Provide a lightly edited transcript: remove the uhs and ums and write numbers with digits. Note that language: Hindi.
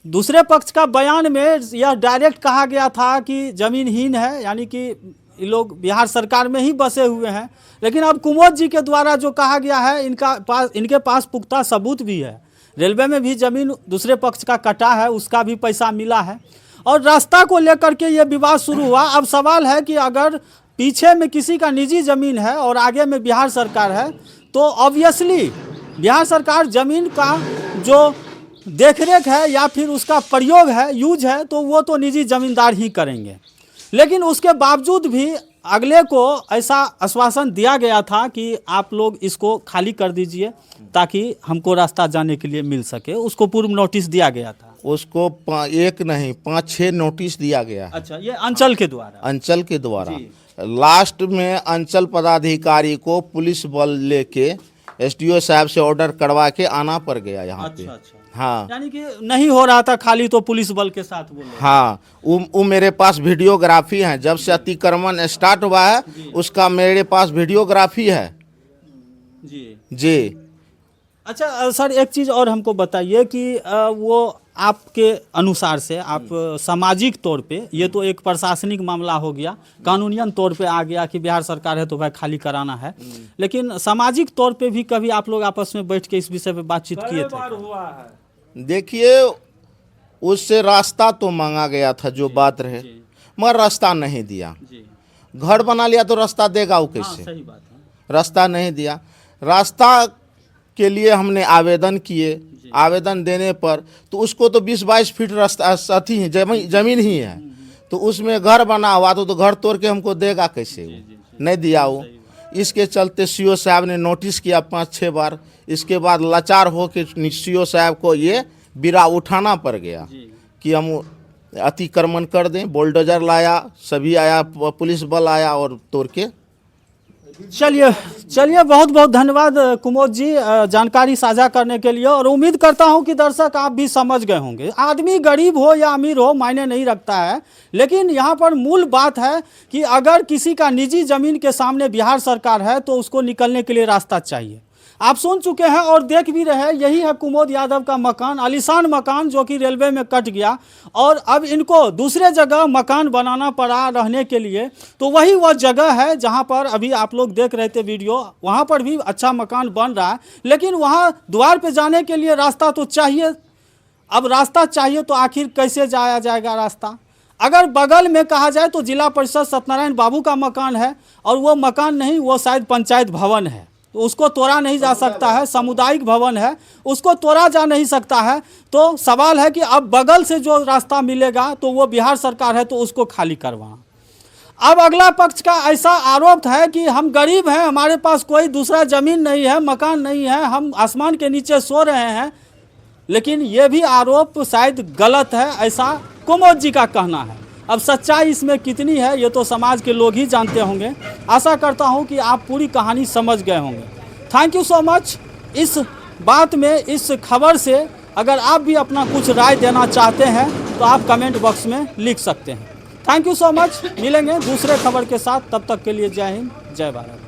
दूसरे पक्ष का बयान में यह डायरेक्ट कहा गया था कि जमीनहीन है, यानी कि ये लोग बिहार सरकार में ही बसे हुए हैं। लेकिन अब कुमोद जी के द्वारा जो कहा गया है, इनके पास पुख्ता सबूत भी है। रेलवे में भी जमीन दूसरे पक्ष का कटा है, उसका भी पैसा मिला है और रास्ता को लेकर के ये विवाद शुरू हुआ। अब सवाल है कि अगर पीछे में किसी का निजी ज़मीन है और आगे में बिहार सरकार है, तो ऑब्वियसली बिहार सरकार ज़मीन का जो देखरेख है या फिर उसका प्रयोग है, यूज है, तो वो तो निजी ज़मींदार ही करेंगे। लेकिन उसके बावजूद भी अगले को ऐसा आश्वासन दिया गया था कि आप लोग इसको खाली कर दीजिए ताकि हमको रास्ता जाने के लिए मिल सके। उसको पूर्व नोटिस दिया गया था। उसको एक नहीं 5-6 नोटिस दिया गया है। अच्छा, ये अंचल के द्वारा? अंचल के द्वारा। लास्ट में अंचल पदाधिकारी को पुलिस बल लेके एसडीओ साहब से ऑर्डर करवा के आना पड़ गया यहाँ पे। अच्छा। हाँ, यानी कि नहीं हो रहा था खाली, तो पुलिस बल के साथ बोले। हाँ, वो मेरे पास वीडियोग्राफी है। जब से अतिक्रमण स्टार्ट हुआ है उसका मेरे पास वीडियोग्राफी है। जी। अच्छा सर, एक चीज़ और हमको बताइए कि वो आपके अनुसार से, आप सामाजिक तौर पे, ये तो एक प्रशासनिक मामला हो गया, कानूनियन तौर पे आ गया कि बिहार सरकार है तो भाई खाली कराना है, लेकिन सामाजिक तौर पे भी कभी आप लोग आपस में बैठ के इस विषय पे बातचीत किए थे? देखिए, उससे रास्ता तो मांगा गया था, जो बात रहे, मगर रास्ता नहीं दिया। घर बना लिया तो रास्ता देगा वो कैसे? सही बात है। रास्ता नहीं दिया। रास्ता के लिए हमने आवेदन किए। आवेदन देने पर तो उसको तो 20-22 फीट रास्ता साथी है, जमीन ही है, तो उसमें घर बना हुआ तो घर तोड़ के हमको देगा कैसे? नहीं दिया वो। इसके चलते सीओ साहब ने नोटिस किया 5-6 बार। इसके बाद लाचार हो के सीओ साहब को ये बिरा उठाना पड़ गया कि हम अतिक्रमण कर दें। बुलडोजर लाया, सभी आया, पुलिस बल आया और तोड़ के। चलिए, बहुत बहुत धन्यवाद कुमोद जी जानकारी साझा करने के लिए। और उम्मीद करता हूं कि दर्शक आप भी समझ गए होंगे। आदमी गरीब हो या अमीर हो मायने नहीं रखता है, लेकिन यहां पर मूल बात है कि अगर किसी का निजी जमीन के सामने बिहार सरकार है तो उसको निकलने के लिए रास्ता चाहिए। आप सुन चुके हैं और देख भी रहे हैं, यही है कुमोद यादव का मकान, आलीशान मकान जो कि रेलवे में कट गया और अब इनको दूसरे जगह मकान बनाना पड़ा रहने के लिए। तो वही वह जगह है जहां पर अभी आप लोग देख रहे थे वीडियो, वहां पर भी अच्छा मकान बन रहा है, लेकिन वहां द्वार पे जाने के लिए रास्ता तो चाहिए। अब रास्ता चाहिए तो आखिर कैसे जाया जाएगा रास्ता? अगर बगल में कहा जाए तो जिला परिषद सत्यनारायण बाबू का मकान है और वो मकान नहीं, वो शायद पंचायत भवन है, तो उसको तोड़ा नहीं जा सकता है। सामुदायिक भवन है, उसको तोड़ा जा नहीं सकता है। तो सवाल है कि अब बगल से जो रास्ता मिलेगा तो वो बिहार सरकार है तो उसको खाली करवाना। अब अगला पक्ष का ऐसा आरोप है कि हम गरीब हैं, हमारे पास कोई दूसरा ज़मीन नहीं है, मकान नहीं है, हम आसमान के नीचे सो रहे हैं। लेकिन ये भी आरोप शायद गलत है, ऐसा कुमोद जी का कहना है। अब सच्चाई इसमें कितनी है ये तो समाज के लोग ही जानते होंगे। आशा करता हूं कि आप पूरी कहानी समझ गए होंगे। Thank you so much. इस बात में, इस खबर से अगर आप भी अपना कुछ राय देना चाहते हैं तो आप कमेंट बॉक्स में लिख सकते हैं। Thank you so much. मिलेंगे दूसरे खबर के साथ, तब तक के लिए जय हिंद, जय भारत।